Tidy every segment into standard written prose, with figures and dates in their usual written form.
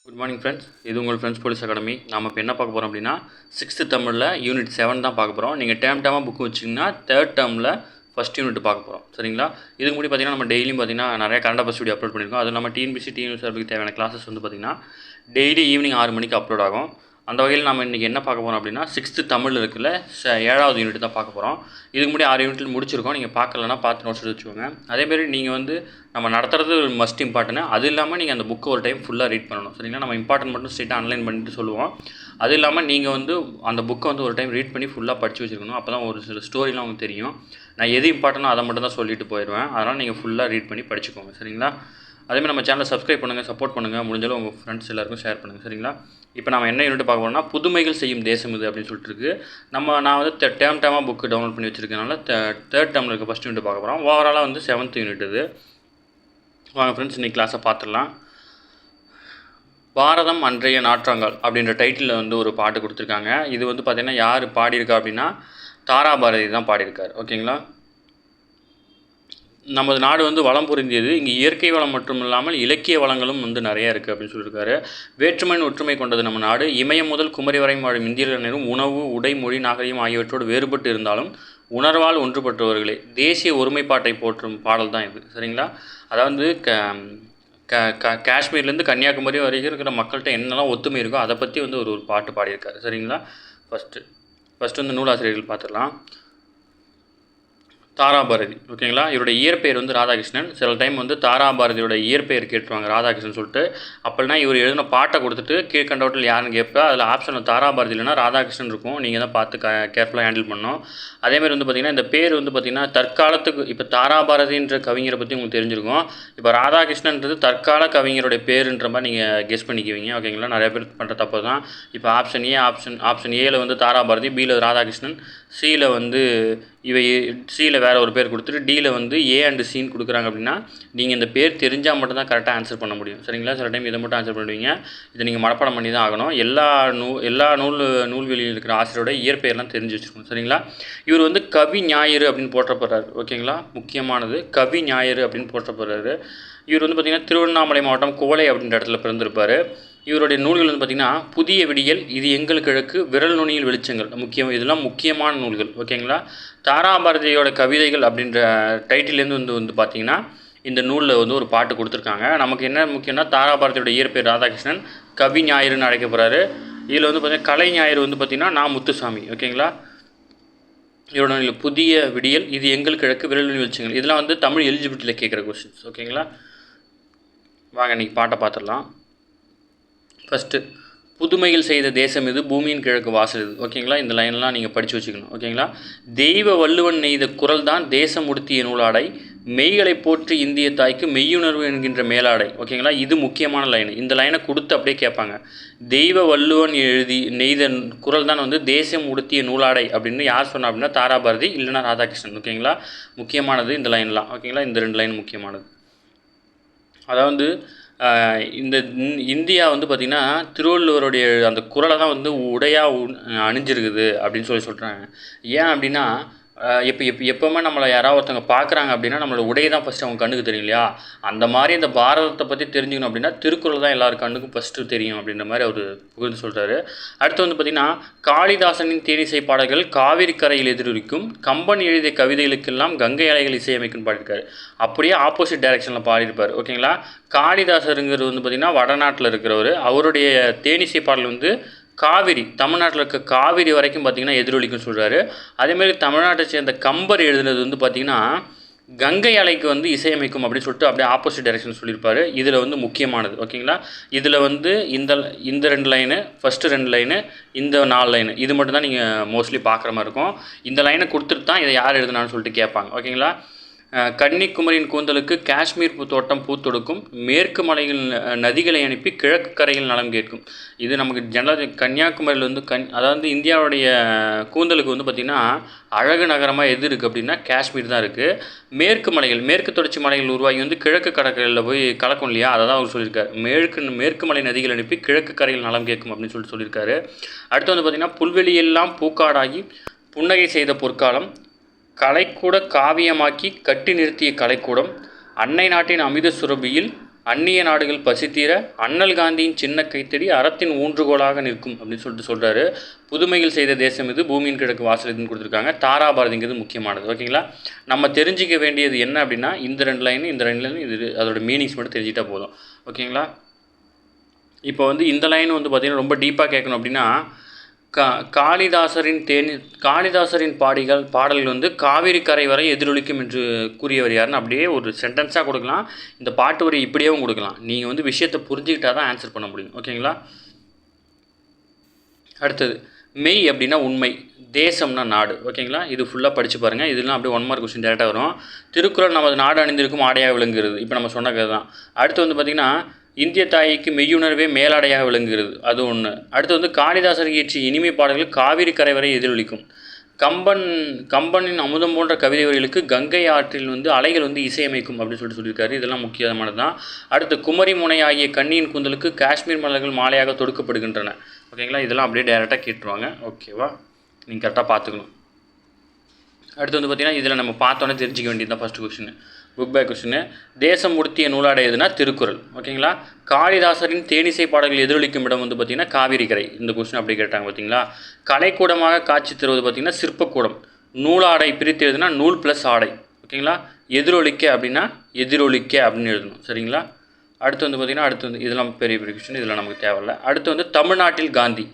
Good morning friends. இது உங்கள் friends police academy. நாம் இப்போ என்ன பார்க்க போகிறோம் அப்படின்னா 6th தமிழில் யூனிட் 7 தான் பார்க்க போகிறோம். நீங்கள் டேர்மாக புக்கு வச்சிங்கன்னா 3rd டேர்மில் ஃபஸ்ட் யூனிட் பார்க்க போகிறோம். சரிங்களா? இதுக்கு முன்னாடி பார்த்தீங்கன்னா நம்ம டெய்லியும் பார்த்தீங்கன்னா நிறைய கரண்ட் அஃபேர்ஸ் வீடியோ அப்லோட் பண்ணியிருக்கோம். அது நம்ம டிஎன்பிசி டிஎன்யூஎஸ்ஆர்பிக்கு தேவையான கிளாஸஸ் வந்து பார்த்திங்கன்னா டெய்லி ஈவினிங் 6 மணிக்கு அப்லோட் ஆகும். அந்த வகையில் நம்ம இன்றைக்கி என்ன பார்க்க போகிறோம் அப்படின்னா 6th தமிழ் இருக்குல்ல 7வது யூனிட் தான் பார்க்க போகிறோம். இதுக்கு முன்னாடி 6 யூனிட்டில் முடிச்சிருக்கோம். நீங்கள் பார்க்கலன்னா பார்த்து நோட்ஸ் எடுத்து வச்சுக்கோங்க. அதேமாரி நீங்கள் வந்து நம்ம நடத்துறது மஸ்ட் இம்பார்ட்டன்ட். அது இல்லாமல் நீங்கள் அந்த புக்கை ஒரு டைம் ஃபுல்லாக ரீட் பண்ணணும். சரிங்களா? நம்ம இம்பார்ட்டன்ட் மட்டும் ஸ்ட்ரெயிட்டாக அனலைன் பண்ணிட்டு சொல்லுவோம். அது இல்லாமல் நீங்கள் வந்து அந்த புக்கை வந்து ஒரு டைம் ரீட் பண்ணி ஃபுல்லாக படித்து வச்சுருக்கணும். அப்போ தான் ஒரு சில ஸ்டோரிலாம் உங்களுக்கு தெரியும். நான் எது இம்பார்ட்டனோ அதை மட்டும் தான் சொல்லிட்டு போயிடுவேன். அதனால் நீங்கள் ஃபுல்லாக ரீட் பண்ணி படிச்சுக்கோங்க. சரிங்களா? அதேமாதிரி நம்ம சேனலை சப்ஸ்கிரைப் பண்ணுங்கள், சப்போர்ட் பண்ணுங்கள், முடிஞ்சாலும் உங்கள் ஃப்ரெண்ட்ஸ் எல்லாருக்கும் ஷேர் பண்ணுங்கள். சரிங்களா? இப்போ நம்ம என்ன யூனிட் பார்க்க போகிறோம்னா புதுமைகள் செய்யும் தேசம் இது அப்படின்னு சொல்லிட்டு இருக்குது. நான் வந்து டேர்மாக புக்கு டவுன்லோட் பண்ணி வச்சுருக்கனால 3rd டேர்மில் இருக்க ஃபஸ்ட் யூனிட் பார்க்க போகிறோம். ஓவராலாக வந்து 7th யூனிட் இது. வாங்க ஃப்ரெண்ட்ஸ், இன்றைக்கி கிளாஸை பார்த்துடலாம். பாரதம் அன்றைய நாற்றாங்கால் அப்படின்ற டைட்டிலில் வந்து ஒரு பாட்டு கொடுத்துருக்காங்க. இது வந்து பார்த்திங்கன்னா யார் பாடியிருக்கா அப்படின்னா தாராபாரதி தான் பாடியிருக்கார். ஓகேங்களா? நமது நாடு வந்து வளம் பொருந்தியது. இங்கே இயற்கை வளம் மட்டும் இல்லாமல் இலக்கிய வளங்களும் வந்து நிறைய இருக்குது அப்படின்னு சொல்லியிருக்காரு. வேற்றுமையின் ஒற்றுமை கொண்டது நம்ம நாடு. இமயம் முதல் குமரி வரை வாழும் இந்தியர்களும் உணவு, உடை, மொழி, நாகரிகம் ஆகியவற்றோடு வேறுபட்டு இருந்தாலும் உணர்வால் ஒன்றுபட்டவர்களே. தேசிய ஒருமைப்பாட்டை போற்றும் பாடல் தான் இது. சரிங்களா? அதாவது காஷ்மீர்லேருந்து கன்னியாகுமரி வரைக்கும் இருக்கிற மக்கள்கிட்ட என்னெல்லாம் ஒத்துமை இருக்கோ அதை பற்றி வந்து ஒரு பாட்டு பாடியிருக்காரு. சரிங்களா? ஃபஸ்ட்டு வந்து நூலாசிரியர்கள் பார்த்துடலாம். தாராபாரதி. ஓகேங்களா? இவருடைய இயற்பெயர் வந்து ராதாகிருஷ்ணன். சில டைம் வந்து தாராபாரதியோட இயற்பெயர் கேட்டுருவாங்க ராதாகிருஷ்ணன் சொல்லிட்டு. அப்படின்னா இவர் எழுதின பாட்டை கொடுத்துட்டு கீழ்கண்டவற்றில் யாருன்னு கேட்பா அதில் ஆப்ஷனில் தாராபாரதி இல்லைனா ராதாகிருஷ்ணன் இருக்கும். நீங்கள் தான் பார்த்து கேர்ஃபுல்லாக ஹேண்டில் பண்ணணும். அதேமாதிரி வந்து பார்த்திங்கன்னா இந்த பேர் வந்து பார்த்திங்கன்னா தற்காலத்துக்கு இப்போ தாராபாரதின்ற கவிஞரை பற்றி உங்களுக்கு தெரிஞ்சிருக்கும். இப்போ ராதாகிருஷ்ணன்றது தற்கால கவிஞருடைய பேருன்ற மாதிரி நீங்கள் கெஸ் பண்ணிக்குவீங்க. ஓகேங்களா? நிறைய பேர் பண்ணுற தப்பு தான். இப்போ ஆப்ஷன் ஏல வந்து தாராபாரதி, பியில் ராதாகிருஷ்ணன், சியில் வந்து சியில் வேறு ஒரு பேர் கொடுத்துட்டு டியில் வந்து ஏ அண்ட் சின்னு கொடுக்குறாங்க அப்படின்னா நீங்கள் இந்த பேர் தெரிஞ்சால் மட்டும்தான் கரெக்டாக ஆன்சர் பண்ண முடியும். சரிங்களா? சில டைம் இதை மட்டும் ஆன்சர் பண்ணுவீங்க. இதை நீங்கள் மனப்பாடம் பண்ணி தான் ஆகணும். எல்லா நூல்வெளியில் இருக்கிற ஆசிரியரோட இயற்பெயர்லாம் தெரிஞ்சு வச்சுக்கணும். சரிங்களா? இவர் வந்து கவி ஞாயிறு அப்படின்னு போற்றப்படுறாரு. ஓகேங்களா? முக்கியமானது கவி ஞாயிறு அப்படின்னு போற்றப்படுறாரு. இவர் வந்து பார்த்திங்கன்னா திருவண்ணாமலை மாவட்டம் கோலை அப்படின்ற இடத்துல பிறந்திருப்பார். இவருடைய நூல்கள் வந்து பார்த்திங்கன்னா புதிய விடியல், இது எங்கள் கிழக்கு, விரல் நுனியில் வெளிச்சங்கள் இதெல்லாம் முக்கியமான நூல்கள். ஓகேங்களா? தாராபாரதியோட கவிதைகள் அப்படின்ற டைட்டிலேருந்து வந்து பார்த்திங்கன்னா இந்த நூலில் வந்து ஒரு பாட்டு கொடுத்துருக்காங்க. நமக்கு என்ன முக்கியம்னா தாராபாரதியோட இயற்பெயர் ராதாகிருஷ்ணன், கவி ஞாயிறுன்னு அழைக்கப்படுறாரு. இதில் வந்து பார்த்திங்கன்னா கலை ஞாயிறு வந்து பார்த்திங்கன்னா நான் முத்துசாமி. ஓகேங்களா? இவரோட புதிய விடியல், இது எங்கள் கிழக்கு, விரல் நுனி வெளிச்சங்கள் இதெல்லாம் வந்து தமிழ் எலிஜிபிலிட்டியில் கேட்குற கொஸ்டின்ஸ். ஓகேங்களா? வாங்க இன்றைக்கி பாட்டை பார்த்துடலாம். ஃபஸ்ட்டு புதுமைகள் செய்த தேசம் இது, பூமியின் கிழக்கு வாசல் இது. ஓகேங்களா? இந்த லைன்லாம் நீங்கள் படித்து வச்சுக்கணும். ஓகேங்களா? தெய்வ வள்ளுவன் நெய்த குரல் தான் தேசம் உடுத்திய நூலாடை, மெய்களை போற்றி இந்திய தாய்க்கு மெய்யுணர்வு என்கின்ற மேலாடை. ஓகேங்களா? இது முக்கியமான லைன். இந்த லைனை கொடுத்து அப்படியே கேட்பாங்க. தெய்வ வள்ளுவன் நெய்த குரல் தான் வந்து தேசம் உடுத்திய நூலாடை அப்படின்னு யார் சொன்னா அப்படின்னா தாராபாரதி இல்லைனா ராதாகிருஷ்ணன். ஓகேங்களா? முக்கியமானது இந்த லைன்லாம். ஓகேங்களா? இந்த 2 லைன் முக்கியமானது. அதாவது இந்த இந்தியா வந்து பார்த்திங்கன்னா திருவள்ளுவருடைய அந்த குரலை தான் வந்து உடையாக அணிஞ்சிருக்குது அப்படின்னு சொல்கிறாங்க. ஏன் அப்படின்னா எப்போவுமே நம்மளை யாராவது ஒருத்தவங்க பார்க்குறாங்க அப்படின்னா நம்மளோட உடை தான் ஃபஸ்ட்டு அவங்க கண்ணுக்கு தெரியும் இல்லையா? அந்த மாதிரி இந்த பாரதத்தை பற்றி தெரிஞ்சுக்கணும் அப்படின்னா திருக்குறள் தான் எல்லார் கண்ணுக்கும் ஃபஸ்ட்டு தெரியும் அப்படின்ற மாதிரி அவர் புகழ்ந்து சொல்கிறாரு. அடுத்து வந்து பார்த்திங்கன்னா காளிதாசனின் தேனிசை பாடல்கள் காவிரி கரையில் எதிரொலிக்கும், கம்பன் எழுதிய கவிதைகளுக்கெல்லாம் கங்கை அலைகள் இசையமைக்குன்னு பாடியிருக்காரு. அப்படியே ஆப்போசிட் டைரெக்ஷனில் பாடியிருப்பார். ஓகேங்களா? காளிதாசருங்கிறது வந்து பார்த்திங்கன்னா வடநாட்டில் இருக்கிறவர். அவருடைய தேனிசை பாடல் வந்து காவிரி, தமிழ்நாட்டில் இருக்க காவிரி வரைக்கும் பார்த்திங்கன்னா எதிரொலிக்குன்னு சொல்கிறாரு. அதேமாதிரி தமிழ்நாட்டை சேர்ந்த கம்பர் எழுதுனது வந்து பார்த்திங்கன்னா கங்கை அலைக்கு வந்து இசையமைக்கும் அப்படின்னு சொல்லிட்டு அப்படியே ஆப்போசிட் டைரெக்ஷன் சொல்லியிருப்பார். இதில் வந்து முக்கியமானது. ஓகேங்களா? இதில் வந்து இந்த 2 லைனு, ஃபஸ்ட்டு 2 லைனு, இந்த 4 லைனு இது மட்டும்தான் நீங்கள் மோஸ்ட்லி பார்க்குற மாதிரி இருக்கும். இந்த லைனை கொடுத்துட்டு தான் இதை யார் எழுதுனான்னு சொல்லிட்டு கேட்பாங்க. ஓகேங்களா? கன்னிக்குமரியின் கூந்தலுக்கு காஷ்மீர் தோட்டம் பூத்தொடுக்கும், மேற்கு மலையில் நதிகளை அனுப்பி கிழக்கு கரையில் நலம் கேட்கும். இது நமக்கு ஜெனரல் கன்னியாகுமரியில் வந்து அதாவது இந்தியாவுடைய கூந்தலுக்கு வந்து பார்த்திங்கன்னா அழகு நகரமாக எது இருக்குது அப்படின்னா காஷ்மீர் தான் இருக்குது. மேற்கு தொடர்ச்சி மலைகள் உருவாகி வந்து கிழக்கு கடற்கரையில் போய் கலக்கும் இல்லையா? அதை தான் அவர் சொல்லியிருக்காரு. மேற்கு மலை நதிகள் அனுப்பி கிழக்கு கரையில் நலம் கேட்கும் அப்படின்னு சொல்லியிருக்காரு. அடுத்து வந்து பார்த்திங்கன்னா புல்வெளியெல்லாம் பூக்காடாகி புன்னகை செய்த பொற்காலம், கலைக்கூட காவியமாக்கி கட்டி நிறுத்திய கலைக்கூடம், அன்னை நாட்டின் அமிர்த சுரபியில் அந்நிய நாடுகள் பசித்தீர அண்ணல் காந்தியின் சின்ன கைத்தடி அறத்தின் ஊன்றுகோலாக நிற்கும் அப்படின்னு சொல்கிறாரு. புதுமைகள் செய்த தேசம் இது, பூமியின் கிழக்கு வாசல் இதுன்னு கொடுத்துருக்காங்க. தாராபாரதிங்கிறது முக்கியமானது. ஓகேங்களா, நம்ம தெரிஞ்சிக்க வேண்டியது என்ன அப்படின்னா இந்த ரெண்டு லைன் இது அதோட மீனிங்ஸ் மட்டும் தெரிஞ்சிட்டா போதும். ஓகேங்களா, இப்போ வந்து இந்த லைன் வந்து பார்த்திங்கன்னா ரொம்ப டீப்பாக கேட்கணும் அப்படின்னா காளிதாசரின் பாடல்கள் வந்து காவிரி கரை வரை எதிரொலிக்கும் என்று கூறியவர் யாருன்னு அப்படியே ஒரு சென்டென்ஸாக கொடுக்கலாம். இந்த பாட்டு வரி இப்படியேவும் கொடுக்கலாம். நீங்கள் வந்து விஷயத்தை புரிஞ்சுக்கிட்டா தான் ஆன்சர் பண்ண முடியும். ஓகேங்களா, அடுத்தது மெய் அப்படின்னா உண்மை, தேசம்னா நாடு. ஓகேங்களா, இது ஃபுல்லாக படித்து பாருங்கள். இதெல்லாம் அப்படியே 1 மார்க் கொஸ்டின் டேரெக்டாக வரும். திருக்குறள் நமது நாடு அணிந்திருக்கும் ஆடையாக விளங்குகிறது. இப்போ நம்ம சொன்ன கதை தான். அடுத்து வந்து பார்த்திங்கன்னா இந்திய தாய்க்கு மெய்யுணர்வே மேலாடையாக விளங்குகிறது, அது ஒன்று. அடுத்து வந்து காளிதாசர் இயற்றிய இனிமை பாடல்கள் காவிரி கரை வரை எதிரொலிக்கும். கம்பனின் அமுதம் போன்ற கவிதை வரிகளுக்கு கங்கை ஆற்றில் வந்து அலைகள் வந்து இசையமைக்கும் அப்படின்னு சொல்லியிருக்காரு. இதெல்லாம் முக்கியமானது தான். அடுத்து குமரி முனை ஆகிய கண்ணியின் கூந்தலுக்கு காஷ்மீர் மலர்கள் மாலையாக தொடுக்கப்படுகின்றன. ஓகேங்களா, இதெல்லாம் அப்படியே டைரெக்டாக கேட்டுருவாங்க. ஓகேவா, நீங்கள் கரெக்டாக பார்த்துக்கணும். அடுத்து வந்து பார்த்திங்கன்னா இதில் நம்ம பார்த்தோன்னே தெரிஞ்சிக்க வேண்டியது தான் first question, book back question. தேசம் உடுத்திய நூலாடை எதுனா திருக்குறள். ஓகேங்களா, காளிதாசரின் தேனிசை பாடல்கள் எதிரொலிக்கும் இடம் வந்து பார்த்திங்கன்னா காவிரி கரை. இந்த கொஸ்டின் அப்படி கேட்டாங்க. பார்த்தீங்களா, கலைக்கூடமாக காட்சி தருவது பார்த்திங்கன்னா சிற்பக்கூடம். நூலாடை பிரித்து எழுதுனா நூல் ப்ளஸ் ஆடை. ஓகேங்களா, எதிரொலிக்க அப்படின்னா எதிரொலிக்க அப்படின்னு எழுதணும். சரிங்களா, அடுத்து வந்து பார்த்திங்கன்னா இதெல்லாம் பெரிய கொஸ்டின், இதெல்லாம் நமக்கு தேவையில்லை. அடுத்து வந்து தமிழ்நாட்டில் காந்தி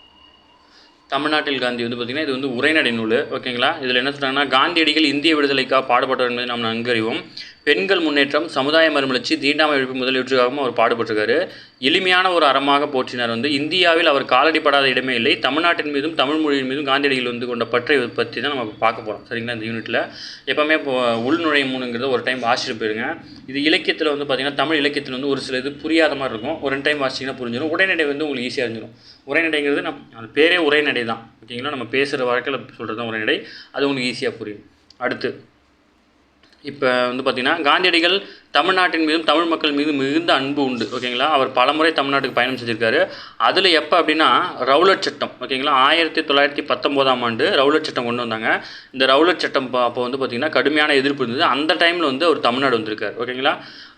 வந்து பார்த்திங்கன்னா இது வந்து உரைநடை நூல். ஓகேங்களா, இதில் என்ன சொல்கிறாங்கன்னா காந்தியடிகள் இந்திய விடுதலைக்காக பாடுபட்டார் என்பதை நாம் நன்கு அறிவோம். பெண்கள் முன்னேற்றம், சமுதாய மறுமலர்ச்சி, தீண்டாமை ஒழிப்பு முதலியவற்றுக்காகவும் அவர் பாடுபட்டிருக்காரு. எளிமையான ஒரு அறமாக போற்றினார். வந்து இந்தியாவில் அவர் காலடிப்படாத இடமே இல்லை. தமிழ்நாட்டின் மீதும் தமிழ் மொழியின் மீதும் காந்தியடிகள் வந்து கொண்ட பற்றை பற்றி தான் நம்ம பார்க்க போகிறோம். சரிங்களா, இந்த யூனிட்டில் எப்போவுமே உள்நுழைமுனுங்கிறது ஒரு டைம் வாசிட்டு போயிருங்க. இது இலக்கியத்தில் வந்து பார்த்திங்கன்னா தமிழ் இலக்கியத்தில் வந்து ஒரு சில இது புரியாத மாதிரி இருக்கும். ஒரு 2 டைம் வாசிச்சிங்கன்னா புரிஞ்சிடும். உரைநடை வந்து உங்களுக்கு ஈஸியாக இருந்துடும். உரைநடைங்கிறது அது பேரே உரைநடை தான். ஓகேங்களா, நம்ம பேசுகிற வழக்கில் சொல்கிறது தான் உரைநடை. அது உங்களுக்கு ஈஸியாக புரியும். அடுத்து இப்போ வந்து பார்த்திங்கன்னா காந்தியடிகள் தமிழ்நாட்டின் மீதும் தமிழ் மக்கள் மீதும் மிகுந்த அன்பு உண்டு. ஓகேங்களா, அவர் பலமுறை தமிழ்நாட்டுக்கு பயணம் செஞ்சுருக்காரு. அதில் எப்போ அப்படின்னா ரவுலட் சட்டம். ஓகேங்களா, 1919ஆம் ஆண்டு ரவுலட் சட்டம் கொண்டு வந்தாங்க. இந்த ரவுலட் சட்டம் அப்போ வந்து பார்த்திங்கன்னா கடுமையான எதிர்ப்பு இருந்தது. அந்த டைமில் வந்து அவர் தமிழ்நாடு வந்திருக்கார். ஓகேங்களா,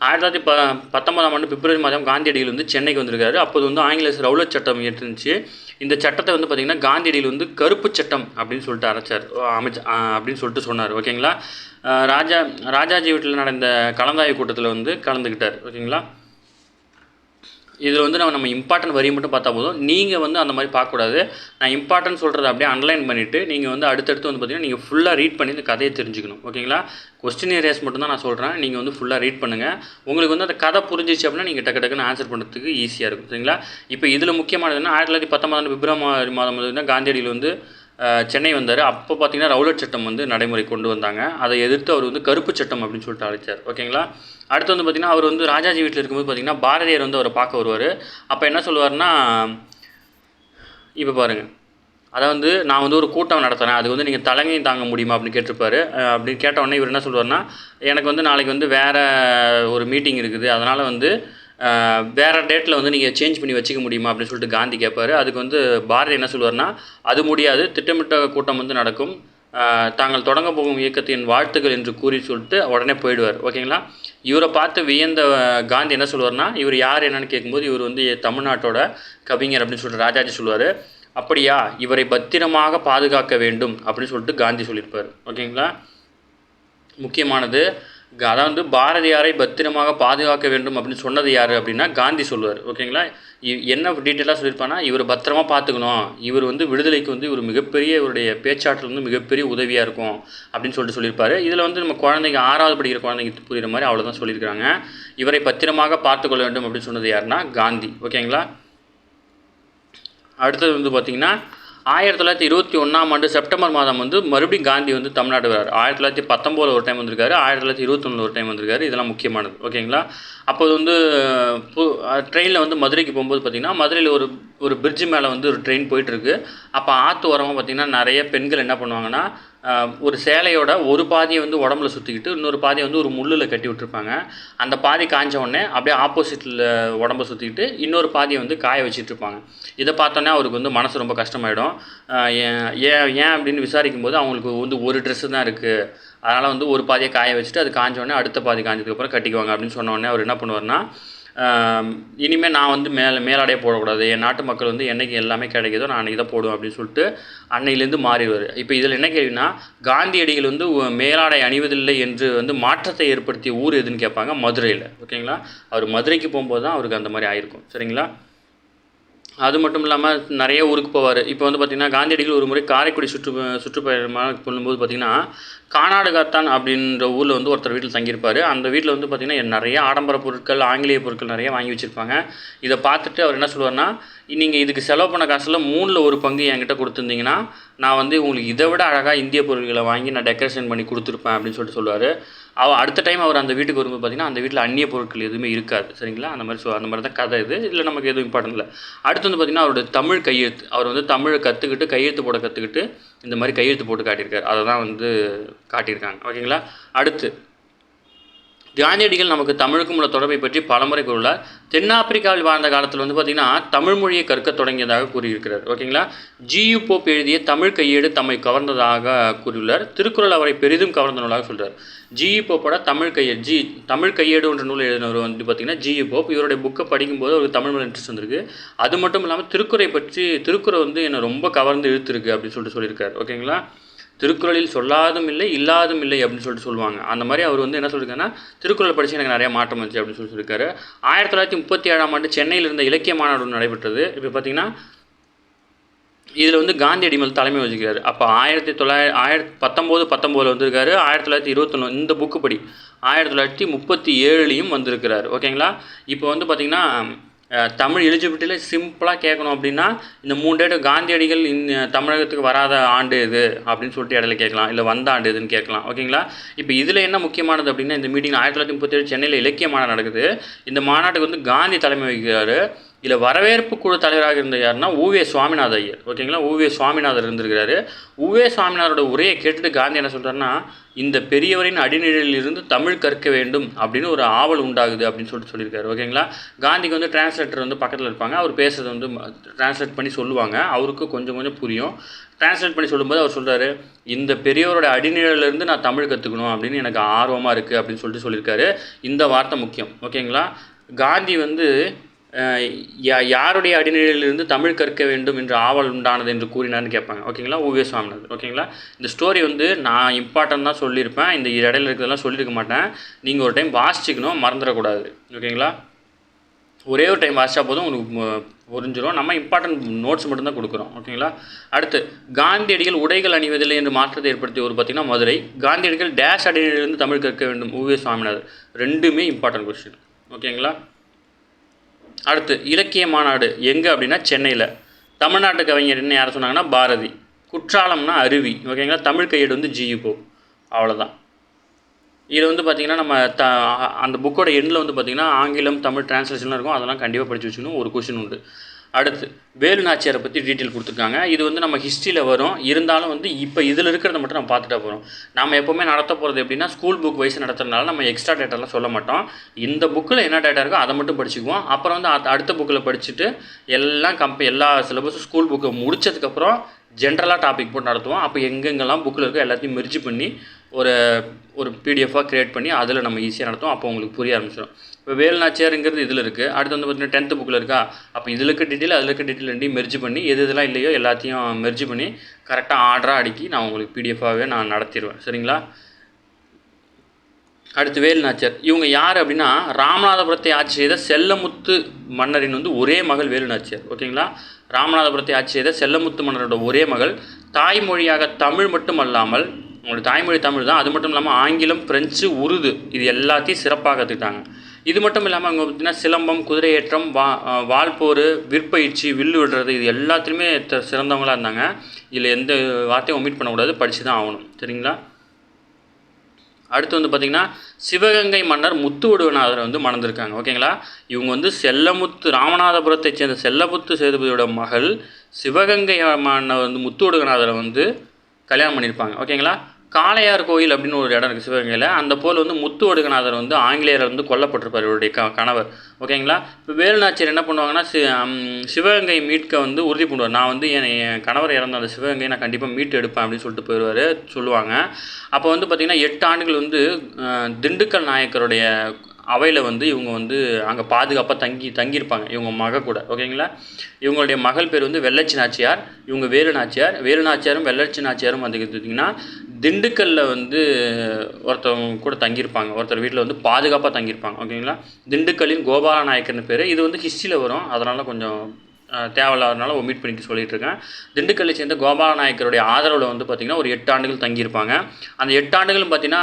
1919ஆம் ஆண்டு பிப்ரவரி மாதம் காந்தியடிகள் வந்து சென்னைக்கு வந்திருக்காரு. அப்போது வந்து ஆங்கிலேயர் ரவுலட் சட்டம் ஏற்றுச்சு. இந்த சட்டத்தை வந்து பார்த்திங்கன்னா காந்தியடிகள் வந்து கருப்பு சட்டம் அப்படின்னு சொல்லிட்டு அப்படின்னு சொல்லிட்டு சொன்னார். ஓகேங்களா, ராஜாஜி வீட்டில் நடந்த கலந்தாய்வு கூட்டத்தில் வந்து கலந்துக்கிட்டார். ஓகேங்களா, இதில் வந்து நம்ம இம்பார்ட்டன்ட் வரி மட்டும் பார்த்தா போதும். நீங்கள் வந்து அந்த மாதிரி பார்க்கக்கூடாது. நான் இம்பார்ட்டன்ட் சொல்கிறத அப்படியே அண்டர்லைன் பண்ணிவிட்டு நீங்கள் வந்து அடுத்தடுத்து வந்து பார்த்திங்கன்னா நீங்கள் ஃபுல்லாக ரீட் பண்ணி இந்த கதையை தெரிஞ்சுக்கணும். ஓகேங்களா, கொஸ்டின் ஏரியாஸ் மட்டும் தான் நான் சொல்கிறேன். நீங்கள் வந்து ஃபுல்லாக ரீட் பண்ணுங்கள். உங்களுக்கு வந்து அந்த கதை புரிஞ்சிச்சு அப்படின்னா நீங்கள் டக்குன்னு ஆன்சர் பண்ணுறதுக்கு ஈஸியாக இருக்கும். சரிங்களா, இப்போ இதில் முக்கியமானதுன்னா 1919 பிப்ரவரி மாதம் வந்து காந்தியடிகள் வந்து சென்னை வந்தார். அப்போ பார்த்திங்கன்னா ரவுலட் சட்டம் வந்து நடைமுறை கொண்டு வந்தாங்க. அதை எதிர்த்து அவர் வந்து கருப்பு சட்டம் அப்படின்னு சொல்லிட்டு அழைச்சார். ஓகேங்களா, அடுத்து வந்து பார்த்திங்கன்னா அவர் வந்து ராஜாஜி வீட்டில் இருக்கும்போது பார்த்திங்கன்னா பாரதியார் வந்து அவரை பார்க்க வருவார். அப்போ என்ன சொல்லுவார்னா, இப்போ பாருங்கள், அதை வந்து நான் வந்து ஒரு கூட்டம் நடத்துகிறேன், அது வந்து நீங்கள் தலைமையை தாங்க முடியுமா அப்படின்னு கேட்டிருப்பாரு. அப்படின்னு கேட்ட உடனே இவர் என்ன சொல்லுவார்னா, எனக்கு வந்து நாளைக்கு வந்து வேறு ஒரு மீட்டிங் இருக்குது, அதனால் வந்து வேறு டேட்டில் வந்து நீங்கள் சேஞ்ச் பண்ணி வச்சுக்க முடியுமா அப்படின்னு சொல்லிட்டு காந்தி கேட்பார். அதுக்கு வந்து பாரதி என்ன சொல்லுவார்னா, அது முடியாது, திட்டமிட்ட கூட்டம் வந்து நடக்கும், தாங்கள் தொடங்க போகும் இயக்கத்தின் வாழ்த்துக்கள் என்று கூறி சொல்லிட்டு உடனே போயிடுவார். ஓகேங்களா, இவரை பார்த்து வியந்த காந்தி என்ன சொல்லுவார்னா, இவர் யார் என்னன்னு கேட்கும்போது இவர் வந்து தமிழ்நாட்டோட கவிஞர் அப்படின்னு சொல்லிட்டு ராஜாஜி சொல்லுவார். அப்படியா, இவரை பத்திரமாக பாதுகாக்க வேண்டும் அப்படின்னு சொல்லிட்டு காந்தி சொல்லியிருப்பார். ஓகேங்களா, முக்கியமானது அதாவது பாரதியாரை பத்திரமாக பாதுகாக்க வேண்டும் அப்படின்னு சொன்னது யார் அப்படின்னா காந்தி சொல்லுவார். ஓகேங்களா, என்ன டீட்டெயிலாக சொல்லியிருப்பான்னா, இவர் பத்திரமா பார்த்துக்கணும், இவர் வந்து விடுதலைக்கு வந்து இவர் மிகப்பெரிய இவருடைய பேச்சாற்றல் வந்து மிகப்பெரிய உதவியாக இருக்கும் அப்படின்னு சொல்லியிருப்பார். இதில் வந்து நம்ம குழந்தைங்க 6வது படிக்கிற குழந்தைங்க புரிகிற மாதிரி அவ்வளோதான் சொல்லியிருக்காங்க. இவரை பத்திரமாக பார்த்துக்கொள்ள வேண்டும் அப்படின்னு சொன்னது யாருன்னா காந்தி. ஓகேங்களா, அடுத்தது வந்து பார்த்திங்கன்னா 1921ஆம் ஆண்டு செப்டம்பர் மாதம் வந்து மறுபடியும் காந்தி வந்து தமிழ்நாடு வரார். 1919 ஒரு டைம் வந்திருக்காரு, 1921 ஒரு டைம் வந்திருக்காரு. இதெல்லாம் முக்கியமானது. ஓகேங்களா, அப்போது வந்து ட்ரெயினில் வந்து மதுரைக்கு போகும்போது பார்த்திங்கன்னா மதுரையில் ஒரு பிரிட்ஜு மேலே வந்து ஒரு ட்ரெயின் போயிட்டுருக்கு. அப்போ ஆற்று ஓரமாக பார்த்திங்கன்னா நிறைய பெண்கள் என்ன பண்ணுவாங்கன்னா, ஒரு சேலையோட ஒரு பாதியை வந்து உடம்புல சுற்றிக்கிட்டு இன்னொரு பாதியை வந்து ஒரு முள்ளில் கட்டி விட்டுருப்பாங்க. அந்த பாதி காய்ஞ்ச உடனே அப்படியே ஆப்போசிட்டில் உடம்பை சுற்றிக்கிட்டு இன்னொரு பாதியை வந்து காய வச்சிட்ருப்பாங்க. இதை பார்த்தோன்னே அவருக்கு வந்து மனசு ரொம்ப கஷ்டமாயிடும். ஏன் அப்படின்னு விசாரிக்கும் போது அவங்களுக்கு வந்து ஒரு ட்ரெஸ்ஸு தான் இருக்குது, அதனால் வந்து ஒரு பாதியை காய வச்சுட்டு அது காய்ஞ்ச உடனே அடுத்த பாதி காய்ஞ்சதுக்கப்புறம் கட்டிக்குவாங்க அப்படின்னு சொன்ன உடனே அவர் என்ன பண்ணுவார்னா, இனிமேல் நான் வந்து மேலாடையே போடக்கூடாது, என் நாட்டு மக்கள் வந்து என்றைக்கு எல்லாமே கிடைக்குதோ நான் அன்றைக்கி தான் போடுவேன் அப்படின்னு சொல்லிட்டு அன்னையிலேருந்து மாறிடுவார். இப்போ இதில் என்ன கேள்வினா, காந்தியடிகள் வந்து மேலாடை அணிவதில்லை என்று வந்து மாற்றத்தை ஏற்படுத்திய ஊர் எதுன்னு கேட்பாங்க. மதுரையில். ஓகேங்களா? அவர் மதுரைக்கு போகும்போது தான் அவருக்கு அந்த மாதிரி ஆயிருக்கும். சரிங்களா? அது மட்டும் இல்லாமல் நிறைய ஊருக்கு போவார். இப்போ வந்து பார்த்திங்கன்னா காந்தியடிகள் ஒரு முறை காரைக்குடி சுற்றுப்பயணமாக சொல்லும்போது பார்த்திங்கன்னா, கானாடுகாத்தான் அப்படின்ற ஊரில் வந்து ஒருத்தர் வீட்டில் தங்கியிருப்பார். அந்த வீட்டில் வந்து பார்த்திங்கன்னா நிறைய ஆடம்பர பொருட்கள், ஆங்கிலேய பொருட்கள் நிறைய வாங்கி வச்சுருப்பாங்க. இதை பார்த்துட்டு அவர் என்ன சொல்லுவார்னா, நீங்கள் இதுக்கு செலவு பண்ண காசில் 1/3 என்கிட்ட கொடுத்துருந்தீங்கன்னா நான் வந்து உங்களுக்கு இதை விட அழகாக இந்திய பொருட்களை வாங்கி நான் டெக்கரேஷன் பண்ணி கொடுத்துருப்பேன் அப்படின்னு சொல்லிட்டு சொல்லுவார். அடுத்த டைம் அவர் அந்த வீட்டுக்கு வரும்போது பார்த்திங்கன்னா அந்த வீட்டில் அந்நிய பொருட்கள் எதுவுமே இருக்காது. சரிங்களா? அந்த மாதிரி தான் கதை இது. இதில் நமக்கு எதுவும் இம்பார்ட்டன்ட் இல்லை. அடுத்து வந்து பார்த்திங்கன்னா அவருடைய தமிழ் கையெழுத்து. அவர் வந்து தமிழை கற்றுக்கிட்டு கையெழுத்து போட கற்றுக்கிட்டு இந்த மாதிரி கையெழுத்து போட்டு காட்டியிருக்காரு. அதை தான் வந்து காட்டியிருக்காங்க. ஓகேங்களா? அடுத்து காந்தியடிகள் நமக்கு தமிழுக்கும் உள்ள தொடர்பை பற்றி பலமுறை கூறுள்ளார். தென்னாப்பிரிக்காவில் வாழ்ந்த காலத்தில் வந்து பார்த்திங்கன்னா தமிழ் மொழியை கற்க தொடங்கியதாக கூறியிருக்கிறார். ஓகேங்களா? ஜியு போப் எழுதிய தமிழ் கையேடு தம்மை கவர்ந்ததாக கூறியுள்ளார். திருக்குறள் அவரை பெரிதும் கவர்ந்த நூலாக சொல்கிறார். ஜியு போப்போட தமிழ் கையேடு என்ற நூல் எழுதினவர் வந்து பார்த்திங்கன்னா ஜியு போப். இவருடைய புக்கை படிக்கும்போது அவருக்கு தமிழ் மேலே இன்ட்ரெஸ்ட் வந்திருக்கு. அது மட்டும் இல்லாமல் திருக்குறள் வந்து என்னை ரொம்ப கவர்ந்து இழுத்துருக்கு அப்படின்னு சொல்லியிருக்காரு. ஓகேங்களா? திருக்குறளில் சொல்லாதும் இல்லை இல்லாதும் இல்லை அப்படின்னு சொல்லிட்டு சொல்லுவாங்க. அந்த மாதிரி அவர் வந்து என்ன சொல்லியிருக்காருன்னா, திருக்குறளை படித்து எனக்கு நிறைய மாற்றம் வந்துச்சு அப்படின்னு சொல்லியிருக்காரு. 1937 சென்னையில் இருந்த இலக்கிய மாநாடு நடைபெற்றது. இப்போ பார்த்திங்கன்னா இதில் வந்து காந்தியடிகள் தலைமை வகிக்கிறார். அப்போ 1919 வந்திருக்காரு. 1921 இந்த புக்கு படி 1937 வந்திருக்கிறார். ஓகேங்களா? இப்போ வந்து பார்த்திங்கன்னா தமிழ் எலிஜிபிலிட்டியில் சிம்பிளாக கேட்கணும் அப்படின்னா இந்த 3 டேட்டு காந்தியடிகள் தமிழகத்துக்கு வராத ஆண்டு எது அப்படின்னு சொல்லிட்டு இடையில கேட்கலாம், இல்லை வந்த ஆண்டு எதுன்னு கேட்கலாம். ஓகேங்களா? இப்போ இதில் என்ன முக்கியமானது அப்படின்னா, இந்த மீட்டிங் 1937 சென்னையில் இலக்கிய மாநாடு நடக்குது. இந்த மாநாட்டுக்கு வந்து காந்தி தலைமை வகிக்கிறார். இதில் வரவேற்பு குழு தலைவராக இருந்த யாருன்னா உவே சுவாமிநாத ஐயர். ஓகேங்களா? உவே சுவாமிநாதர் இருந்திருக்கிறாரு. உவே சுவாமிநாதரோட உரையை கேட்டுட்டு காந்தி என்ன சொல்கிறாருன்னா, இந்த பெரியவரின் அடிநிலையில் இருந்து தமிழ் கற்க வேண்டும் அப்படின்னு ஒரு ஆவல் உண்டாகுது அப்படின்னு சொல்லியிருக்காரு. ஓகேங்களா? காந்திக்கு வந்து டிரான்ஸ்லேட்டர் வந்து பக்கத்தில் இருப்பாங்க. அவர் பேசுகிறது வந்து டிரான்ஸ்லேட் பண்ணி சொல்லுவாங்க. அவருக்கு கொஞ்சம் புரியும். டிரான்ஸ்லேட் பண்ணி சொல்லும்போது அவர் சொல்கிறாரு, இந்த பெரியவரோட அடிநிலையிலேருந்து நான் தமிழ் கற்றுக்கணும் அப்படின்னு எனக்கு ஆர்வமாக இருக்குது அப்படின்னு சொல்லியிருக்காரு. இந்த வார்த்தை முக்கியம். ஓகேங்களா? காந்தி வந்து யாருடைய அடிநிலையிலிருந்து தமிழ் கற்க வேண்டும் என்று ஆவல் உண்டானது என்று கூறினார்னு கேட்பாங்க. ஓகேங்களா? உவே சுவாமிநாதன். ஓகேங்களா? இந்த ஸ்டோரி வந்து நான் இம்பார்ட்டன்ட் தான் சொல்லியிருப்பேன். இந்த இடையில இருக்கிறதெல்லாம் சொல்லியிருக்க மாட்டேன். நீங்கள் ஒரு டைம் வாசிச்சிக்கணும், மறந்துடக்கூடாது. ஓகேங்களா? ஒரே ஒரு டைம் வாசித்தா போதும் உங்களுக்கு புரிஞ்சிடும். நம்ம இம்பார்ட்டன்ட் நோட்ஸ் மட்டும்தான் கொடுக்குறோம். ஓகேங்களா? அடுத்து காந்தியடிகள் உடைகள் அணிவதில்லை என்று மாற்றத்தை ஏற்படுத்திய ஒரு பார்த்திங்கன்னா மதுரை. காந்தியடிகள் டேஷ் அடிநிலையிலிருந்து தமிழ் கற்க வேண்டும் உவே சுவாமிநாதன். ரெண்டுமே இம்பார்ட்டன்ட் கொஸ்டின். ஓகேங்களா? அடுத்து இலக்கிய மாநாடு எங்கே அப்படின்னா சென்னையில். தமிழ்நாட்டு கவிஞர் என்ன யார் சொன்னாங்கன்னா பாரதி. குற்றாலம்னா அருவி. ஓகேங்களா? தமிழ் கையேடு வந்து ஜியு போப். அவ்வளோதான். இதில் வந்து பார்த்திங்கன்னா நம்ம அந்த புக்கோட எண்டில் வந்து பார்த்திங்கன்னா ஆங்கிலம் தமிழ் டிரான்ஸ்லேஷன்லாம் இருக்கும். அதெல்லாம் கண்டிப்பாக படித்து வச்சுக்கணும். ஒரு கொஷின் உண்டு. அடுத்து வேலு நாச்சியாரை பற்றி டீட்டெயில் கொடுத்துருக்காங்க. இது வந்து நம்ம ஹிஸ்ட்ரியில் வரும். இருந்தாலும் வந்து இப்போ இதில் இருக்கிறத மட்டும் நம்ம பார்த்துட்டா போகிறோம். நம்ம எப்போவுமே நடத்த போகிறது எப்படின்னா ஸ்கூல் புக் வைஸ் நடத்துறதுனால நம்ம எக்ஸ்ட்ரா டேட்டாலாம் சொல்ல மாட்டோம். இந்த புக்கில் என்ன டேட்டா இருக்கோ அதை மட்டும் படிச்சுக்குவோம். அப்புறம் வந்து அடுத்த புக்கில் படிச்சுட்டு எல்லா சிலபஸும் ஸ்கூல் புக்கை முடித்ததுக்கப்புறம் ஜென்ரலாக டாபிக் போட்டு நடத்துவோம். அப்போ எங்கெங்கெல்லாம் புக்கில் இருக்கோ எல்லாத்தையும் மெர்ஜ் பண்ணி ஒரு பிடிஎஃபாக க்ரியேட் பண்ணி அதில் நம்ம ஈஸியாக நடத்துவோம். அப்போ உங்களுக்கு புரிய ஆரம்பிச்சிடும். இப்போ வேலு நாச்சியாருங்கிறது இதில் இருக்குது. அடுத்து வந்து பார்த்திங்கன்னா 10th புக்கில் இருக்கா, அப்போ இதில் இருக்க டீட்டெயில் அதில் இருக்க டீட்டெயில் ரெண்டையும் மெர்ஜ் பண்ணி இதெல்லாம் இல்லையோ எல்லாத்தையும் மெர்ஜ் பண்ணி கரெக்டாக ஆர்டராக அடுக்கி நான் உங்களுக்கு பிடிஎஃபாகவே நான் நடத்திடுவேன். சரிங்களா? அடுத்து வேலு நாச்சியார். இவங்க யார் அப்படின்னா ராமநாதபுரத்தை ஆட்சி செய்த செல்லமுத்து மன்னரின் வந்து ஒரே மகள் வேலு நாச்சியார். ஓகேங்களா? ராமநாதபுரத்தை ஆட்சி செய்த செல்லமுத்து மன்னரோட ஒரே மகள். தாய்மொழியாக தமிழ் மட்டும் அல்லாமல், அவங்களோட தாய்மொழி தமிழ் தான், அது மட்டும் இல்லாமல் ஆங்கிலம், ஃப்ரெஞ்சு, உருது இது எல்லாத்தையும் சிறப்பாக கற்றுக்கிட்டாங்க. இது மட்டும் இல்லாமல் அவங்க பார்த்திங்கன்னா சிலம்பம், குதிரையேற்றம், வால்போர், விற்பயிற்சி, வில்லு விடுறது இது எல்லாத்துலேயுமே சிறந்தவங்களாக இருந்தாங்க. இதில் எந்த வார்த்தையும் ஒமிட் பண்ணக்கூடாது, படித்து தான் ஆகணும். சரிங்களா? அடுத்து வந்து பார்த்திங்கன்னா சிவகங்கை மன்னர் முத்துவடுகநாதரை வந்து மணந்திருக்காங்க. ஓகேங்களா? இவங்க வந்து ராமநாதபுரத்தை சேர்ந்த செல்லமுத்து சேதுபதியோட மகள் சிவகங்கை மன்னர் வந்து முத்துவடுகநாதரை வந்து கல்யாணம் பண்ணியிருப்பாங்க. ஓகேங்களா? காளையார் கோயில் அப்படின்னு ஒரு இடம் இருக்குது சிவகங்கையில். அந்த போல் வந்து முத்துவடுகநாதர் வந்து ஆங்கிலேயரை வந்து கொல்லப்பட்டிருப்பார் இவருடைய கணவர். ஓகேங்களா? இப்போ வேலு நாச்சியார் என்ன பண்ணுவாங்கன்னா சிவகங்கை மீட்க வந்து உறுதி பண்ணுவார். நான் வந்து என் கணவர் இறந்த அந்த சிவகங்கையை நான் கண்டிப்பாக மீட்டு எடுப்பேன் அப்படின்னு சொல்லுவாங்க. அப்போ வந்து பார்த்திங்கன்னா 8 ஆண்டுகள் வந்து திண்டுக்கல் நாயக்கருடைய அவையில் வந்து இவங்க வந்து அங்கே பாதுகாப்பாக தங்கியிருப்பாங்க இவங்க மக கூட. ஓகேங்களா. இவங்களுடைய மகள் பேர் வந்து வெள்ளச்சி நாச்சியார், இவங்க வேலு நாச்சியார். வேலு நாச்சியாரும் வெள்ளச்சி நாச்சியாரும் வந்து பார்த்திங்கன்னா திண்டுக்கல்லில் வந்து ஒருத்தவங்க கூட தங்கியிருப்பாங்க, ஒருத்தர் வீட்டில் வந்து பாதுகாப்பாக தங்கியிருப்பாங்க. ஓகேங்களா. திண்டுக்கல்லின் கோபால நாயக்கர்னு பேர். இது வந்து ஹிஸ்ட்ரியில் வரும், அதனால் கொஞ்சம் தேவையில்லாதனால ஒமிட் பண்ணிட்டு சொல்லிட்டு இருக்கேன். திண்டுக்கல்லை சேர்ந்த கோபால நாயக்கருடைய ஆதரவில் வந்து பார்த்திங்கன்னா ஒரு 8 ஆண்டுகள் தங்கியிருப்பாங்க. அந்த 8 ஆண்டுகளும் பார்த்திங்கன்னா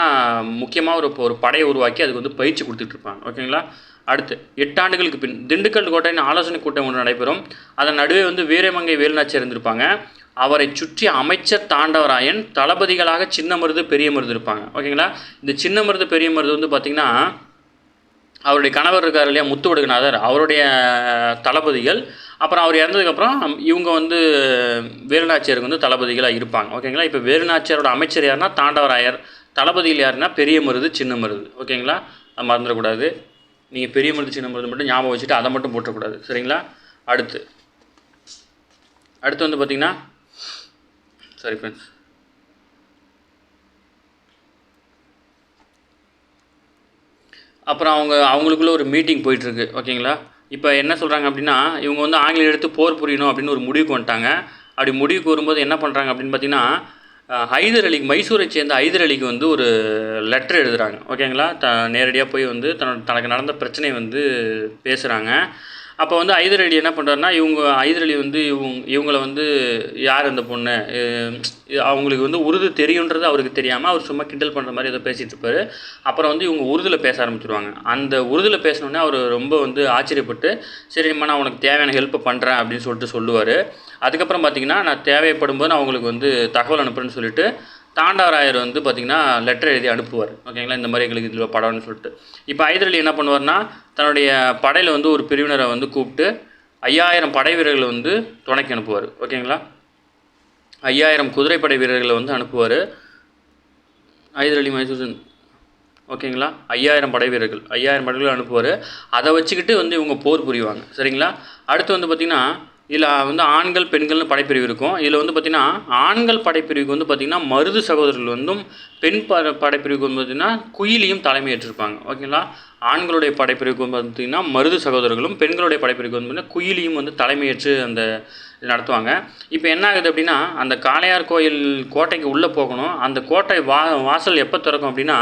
முக்கியமாக ஒரு படையை உருவாக்கி அதுக்கு வந்து பயிற்சி கொடுத்துட்ருப்பாங்க. ஓகேங்களா. அடுத்து 8 ஆண்டுகளுக்கு பின் திண்டுக்கல் கோட்டையின் ஆலோசனை கூட்டம் ஒன்று நடைபெறும். அதன் நடுவே வந்து வீரமங்கை வேலுநாச்சியார் இருந்திருப்பாங்க. அவரை சுற்றி அமைச்சர் தாண்டவராயன், தளபதிகளாக சின்ன மருது பெரிய மருது இருப்பாங்க. ஓகேங்களா. இந்த சின்ன மருது பெரிய மருது வந்து பார்த்திங்கன்னா அவருடைய கணவர் இருக்கார் இல்லையா முத்துவடுகநாதர், அவருடைய தளபதிகள். அப்புறம் அவர் இறந்ததுக்கப்புறம் இவங்க வந்து வேலுநாச்சியாருக்கு வந்து தளபதிகளாக இருப்பாங்க. ஓகேங்களா. இப்போ வேலுநாச்சியாரோட அமைச்சர் யாருன்னா தாண்டவராயர், தளபதிகள் யாருன்னா பெரிய மருது சின்ன மருது. ஓகேங்களா. அது மறந்துடக்கூடாது. நீங்கள் பெரிய மருது சின்ன மருது மட்டும் ஞாபகம் வச்சுட்டு அதை மட்டும் போட்டக்கூடாது. சரிங்களா. அடுத்து வந்து பார்த்திங்கன்னா சரி ஃப்ரெண்ட்ஸ், அப்புறம் அவங்களுக்குள்ள ஒரு மீட்டிங் போயிட்டுருக்கு. ஓகேங்களா. இப்போ என்ன சொல்கிறாங்க அப்படின்னா இவங்க வந்து ஆங்கிலேயர் எடுத்து போர் புரியணும் அப்படின்னு ஒரு முடிவுக்கு வந்துட்டாங்க. அப்படி முடிவுக்கு வரும்போது என்ன பண்ணுறாங்க அப்படின்னு பார்த்தீங்கன்னா ஹைதர் அலிக்கு, மைசூரை சேர்ந்த ஹைதர் அலிக்கு வந்து ஒரு லெட்டர் எழுதுகிறாங்க. ஓகேங்களா. நேரடியாக போய் வந்து தனக்கு நடந்த பிரச்சனையை வந்து பேசுகிறாங்க. அப்போ வந்து ஹைதர் அலி என்ன பண்ணுறாருன்னா ஹைதர் அலி வந்து இவங்களை வந்து யார் அந்த பொண்ணு, அவங்களுக்கு வந்து உருது தெரியுன்றது அவருக்கு தெரியாமல் அவர் சும்மா கிண்டல் பண்ணுற மாதிரி ஏதோ பேசிகிட்டு இருப்பார். அப்புறம் வந்து இவங்க உருதில் பேச ஆரம்பிச்சிருவாங்க. அந்த உருதில் பேசினோடனே அவர் ரொம்ப வந்து ஆச்சரியப்பட்டு சரிம்மா நான் உனக்கு தேவையான ஹெல்ப்பை பண்ணுறேன் அப்படின்னு சொல்லுவார். அதுக்கப்புறம் பார்த்திங்கன்னா நான் தேவைப்படும் போது நான் அவங்களுக்கு வந்து தகவல் அனுப்புகிறேன்னு சொல்லிட்டு தாண்டவராயர் வந்து பார்த்திங்கன்னா லெட்டர் எழுதி அனுப்புவார். ஓகேங்களா. இந்த மாதிரி எங்களுக்கு இதில் படம்னு சொல்லிட்டு. இப்போ ஹைதர் அலி என்ன பண்ணுவார்னா தன்னுடைய படையில் வந்து ஒரு பிரிவினரை வந்து கூப்பிட்டு 5000 படை வீரர்களை வந்து துணைக்கு அனுப்புவார். ஓகேங்களா. 5000 குதிரைப்படை வீரர்களை வந்து அனுப்புவார் ஹைதர் அலி மைசூர். ஓகேங்களா. 5000 படை வீரர்கள் அனுப்புவார். அதை வச்சுக்கிட்டு வந்து இவங்க போர் புரிவாங்க. சரிங்களா. அடுத்து வந்து பார்த்திங்கன்னா இதில் வந்து ஆண்கள் பெண்கள்னு படைப்பிரிவு இருக்கும். இதில் வந்து பார்த்திங்கன்னா ஆண்கள் படைப்பிரிவுக்கு வந்து பார்த்திங்கன்னா மருது சகோதரர்கள் வந்தும், பெண் படைப்பிரிவுக்கு வந்து பார்த்திங்கன்னா குயிலியும் தலைமை ஏற்றிருப்பாங்க. ஓகேங்களா. ஆண்களுடைய படைப்பிரிவுக்கு வந்து பார்த்திங்கன்னா மருது சகோதரர்களும், பெண்களுடைய படைப்பிரிவுக்கு வந்து பார்த்திங்கன்னா குயிலியும் வந்து தலைமையேற்று அந்த நடத்துவாங்க. இப்போ என்ன ஆகுது அப்படின்னா அந்த காளையார் கோயில் கோட்டைக்கு உள்ளே போகணும். அந்த கோட்டை வாசல் எப்போ திறக்கும் அப்படின்னா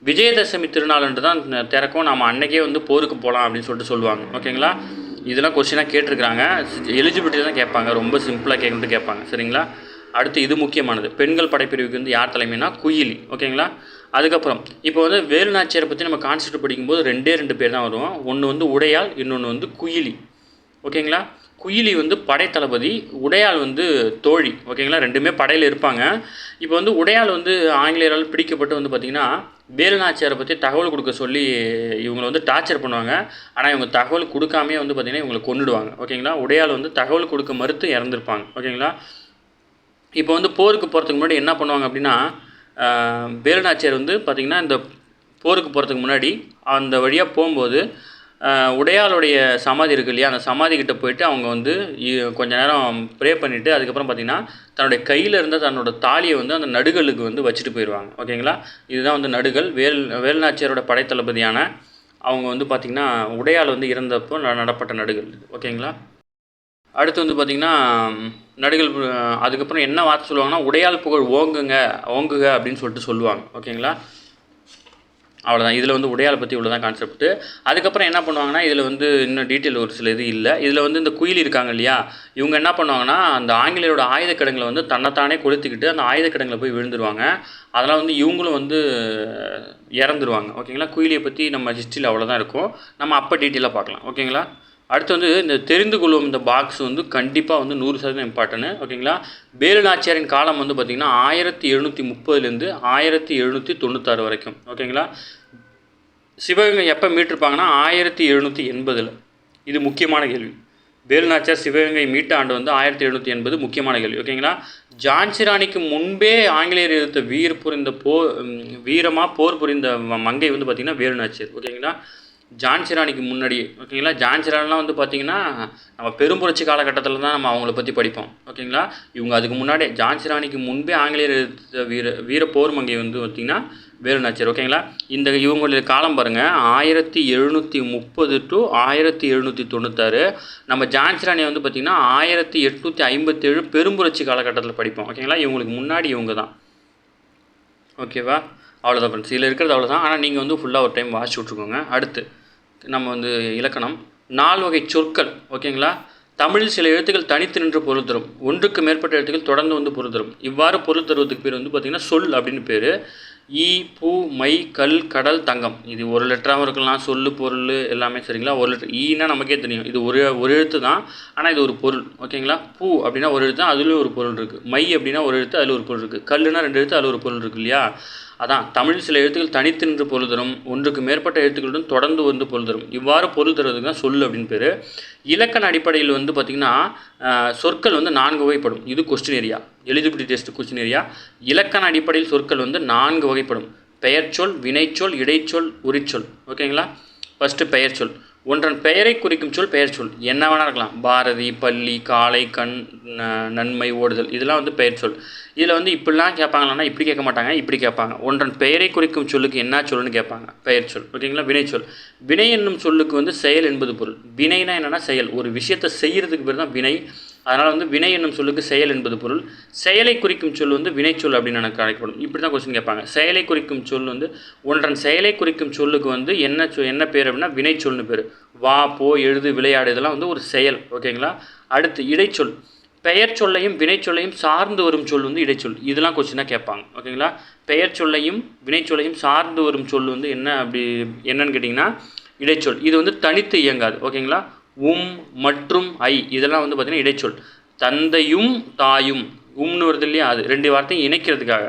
விஜயதசமி திருநாள்ன்று தான் திறக்கும். நம்ம அன்றைக்கே வந்து போருக்கு போகலாம் அப்படின்னு சொல்லிட்டு சொல்லுவாங்க. ஓகேங்களா. இதெல்லாம் கொஸ்டினாக கேட்டிருக்கிறாங்க, எலிஜிபிலிட்டி தான் கேட்பாங்க, ரொம்ப சிம்பிளாக கேட்குறது கேட்பாங்க. சரிங்களா. அடுத்து இது முக்கியமானது, பெண்கள் படைப்பிரிவுக்கு வந்து யார் தலைமைனா குயிலி. ஓகேங்களா. அதுக்கப்புறம் இப்போ வந்து வேலுநாச்சியாரை பற்றி நம்ம கான்செப்ட் படிக்கும்போது 2 பேர் தான் வருவோம். ஒன்று வந்து உடையாள், இன்னொன்று வந்து குயிலி. ஓகேங்களா. குயிலி வந்து படைத்தளபதி, உடையாள் வந்து தோழி. ஓகேங்களா. ரெண்டுமே படையில் இருப்பாங்க. இப்போ வந்து உடையாள் வந்து ஆங்கிலேயரால் பிடிக்கப்பட்டு வந்து பார்த்திங்கன்னா வேலுநாச்சியாரை பற்றி தகவல் கொடுக்க சொல்லி இவங்களை வந்து டார்ச்சர் பண்ணுவாங்க. ஆனால் இவங்க தகவல் கொடுக்காமே வந்து பார்த்திங்கன்னா இவங்களை கொன்னுடுவாங்க. ஓகேங்களா. உடையாள் வந்து தகவல் கொடுக்க மறுத்து இறந்துருப்பாங்க. ஓகேங்களா. இப்போ வந்து போருக்கு போகிறதுக்கு முன்னாடி என்ன பண்ணுவாங்க அப்படின்னா வேலுநாச்சியார் வந்து பார்த்திங்கன்னா இந்த போருக்கு போகிறதுக்கு முன்னாடி அந்த வழியாக போகும்போது உடையாளுடைய சமாதி இருக்குது இல்லையா, அந்த சமாதி கிட்ட போயிட்டு அவங்க வந்து கொஞ்சம் நேரம் ப்ரே பண்ணிவிட்டு அதுக்கப்புறம் பார்த்திங்கன்னா தன்னுடைய கையில் இருந்த தன்னோட தாலியை வந்து அந்த நடுகளுக்கு வந்து வச்சுட்டு போயிடுவாங்க. ஓகேங்களா. இதுதான் வந்து நடுகள். வேலுநாச்சியாரோட படைத்தளபதியான அவங்க வந்து பார்த்திங்கன்னா உடையாள் வந்து இறந்தப்போ நடப்பட்ட நடுகள். ஓகேங்களா. அடுத்து வந்து பார்த்திங்கன்னா நடுகள். அதுக்கப்புறம் என்ன வார்த்தை சொல்லுவாங்கன்னா உடையாள் புகழ் ஓங்குக அப்படின்னு சொல்லிட்டு சொல்லுவாங்க. ஓகேங்களா. அவ்வளோதான். இதில் வந்து உடையாளை பற்றி இவ்வளோதான் கான்செப்ட்டு. அதுக்கப்புறம் என்ன பண்ணுவாங்கன்னா இதில் வந்து இன்னும் டீட்டெயில் ஒரு சில இது இல்லை. இதில் வந்து இந்த குயிலி இருக்காங்க இல்லையா, இவங்க என்ன பண்ணுவாங்கன்னா அந்த ஆங்கிலேயரோட ஆயுதக்கிடங்களை வந்து தன்னைத்தானே கொளுத்திக்கிட்டு அந்த ஆயுதக்கிடங்களை போய் விழுந்துருவாங்க. அதனால் வந்து இவங்களும் வந்து இறந்துருவாங்க. ஓகேங்களா. குயிலியை பற்றி நம்ம ஹிஸ்ட்ரியில் அவ்வளோதான் இருக்கும், நம்ம அப்போ டீட்டெயிலாக பார்க்கலாம். ஓகேங்களா. அடுத்து வந்து இந்த தெரிந்து கொள்ளும் இந்த பாக்ஸ் வந்து கண்டிப்பாக வந்து 100% இம்பார்ட்டன்ட். ஓகேங்களா. வேலுநாச்சியாரின் காலம் வந்து பார்த்திங்கன்னா 1730 1796 வரைக்கும். ஓகேங்களா. சிவகங்கை எப்போ மீட்டிருப்பாங்கன்னா 1780. இது முக்கியமான கேள்வி. வேலுநாச்சியார் சிவகங்கை மீட்ட ஆண்டு வந்து 1780 முக்கியமான கேள்வி. ஓகேங்களா. ஜான்சி ராணிக்கு முன்பே ஆங்கிலேயர் எதிர்த்த வீரமாக போர் புரிந்த மங்கை வந்து பார்த்திங்கன்னா வேலுநாச்சியார். ஓகேங்களா. ஜான்சி ராணிக்கு முன்னாடி. ஓகேங்களா. ஜான்சி ராணிலாம் வந்து பார்த்திங்கன்னா நம்ம பெரும்புரட்சி காலகட்டத்தில் தான் நம்ம அவங்கள பற்றி படிப்போம். ஓகேங்களா. இவங்க அதுக்கு முன்னாடி ஜான்சி ராணிக்கு முன்பே ஆங்கிலேயர் வீர போர் மங்கை வந்து பார்த்திங்கன்னா வேலுநாச்சியார். ஓகேங்களா? இவங்களுடைய காலம் பாருங்கள் 1730 to 1796. நம்ம ஜான்சி ராணியை வந்து பார்த்திங்கன்னா 1857 பெரும்புரட்சி காலகட்டத்தில் படிப்போம். ஓகேங்களா? இவங்களுக்கு முன்னாடி இவங்க தான். ஓகேவா? அவ்வளோதான் ஃப்ரெண்ட்ஸ். இதில் இருக்கிறது அவ்வளோதான். ஆனால் நீங்கள் வந்து ஃபுல்லாக ஒரு டைம் வாட்ச் விட்ருக்கோங்க. அடுத்து நம்ம வந்து இலக்கணம் 4 வகை சொற்கள். ஓகேங்களா? தமிழில் சில எழுத்துக்கள் தனித்து நின்று பொருள் தரும், ஒன்றுக்கு மேற்பட்ட எழுத்துக்கள் தொடர்ந்து வந்து பொருள் தரும். இவ்வாறு பொருள் தருவதுக்கு பேர் வந்து பார்த்திங்கன்னா சொல் அப்படின்னு பேர். ஈ, பூ, மை, கல், கடல், தங்கம். இது ஒரு லெட்டராகவும் இருக்கலாம், சொல்லு, பொருள் எல்லாமே. சரிங்களா? ஒரு லெட்டர். ஈனா நமக்கே தெரியும், இது ஒரு எழுத்து தான், ஆனால் இது ஒரு பொருள். ஓகேங்களா? பூ அப்படின்னா ஒரு எழுத்து தான், அதுலேயும் ஒரு பொருள் இருக்குது. மை அப்படின்னா ஒரு எழுத்து, அதில் ஒரு பொருள் இருக்குது. கல்லுனா 2 எழுத்து, அதில் ஒரு பொருள் இருக்குது இல்லையா? அதான் தமிழில் சில எழுத்துக்கள் தனித்து நின்று பொருள் தரும், ஒன்றுக்கு மேற்பட்ட எழுத்துக்களுடன் தொடர்ந்து வந்து பொருள் தரும். இவ்வாறு பொருள் தருவதுக்கு தான் சொல் அப்படின்னு பேர். இலக்கண அடிப்படையில் வந்து பார்த்திங்கன்னா சொற்கள் வந்து 4 வகைப்படும். இது question area, eligibility test question area. இலக்கண அடிப்படையில் சொற்கள் வந்து 4 வகைப்படும். பெயர்ச்சொல், வினைச்சொல், இடைச்சொல், உரிச்சொல். ஓகேங்களா? ஃபஸ்ட்டு பெயர்ச்சொல். ஒன்றன் பெயரை குறிக்கும் சொல் பெயர் சொல். என்ன வேணால் இருக்கலாம். பாரதி, பள்ளி, காளை, கண், நன்மை, ஓடுதல், இதெல்லாம் வந்து பெயர் சொல். இதில் வந்து இப்படிலாம் கேட்பாங்களான்னா இப்படி கேட்க மாட்டாங்க, இப்படி கேட்பாங்க. ஒன்றன் பெயரை குறிக்கும் சொல்லுக்கு என்ன சொல்லுன்னு கேட்பாங்க, பெயர் சொல். ஓகேங்களா? வினைச்சொல். வினை என்னும் சொல்லுக்கு வந்து செயல் என்பது பொருள். வினைனா என்னென்னா செயல். ஒரு விஷயத்தை செய்கிறதுக்கு பேர் தான் வினை. அதனால் வந்து வினை என்னும் சொல்லுக்கு செயல் என்பது பொருள். செயலை குறிக்கும் சொல் வந்து வினைச்சொல் அப்படின்னு எனக்கு அழைக்கப்படும். இப்படி தான் கொஸ்டின் கேட்பாங்க. செயலை குறிக்கும் சொல் வந்து ஒன்றன் செயலை குறிக்கும் சொல்லுக்கு வந்து என்ன பேர் அப்படின்னா வினைச்சொல்னு பேர். வா, போ, எழுது, விளையாடு, இதெல்லாம் வந்து ஒரு செயல். ஓகேங்களா? அடுத்து இடைச்சொல். பெயர் சொல்லையும் வினைச்சொல்லையும் சார்ந்து வரும் சொல் வந்து இடைச்சொல். இதெல்லாம் கொஸ்டினாக கேட்பாங்க. ஓகேங்களா? பெயர் சொல்லையும் வினைச்சொல்லையும் சார்ந்து வரும் சொல் வந்து என்னன்னு கேட்டிங்கன்னா இடைச்சொல். இது வந்து தனித்து இயங்காது. ஓகேங்களா? மற்றும், ஐ, இதெல்லாம் வந்து பார்த்திங்கன்னா இடைச்சொல். தந்தையும் தாயும், உம்னு வருது இல்லையா, அது 2 வார்த்தையும் இணைக்கிறதுக்காக.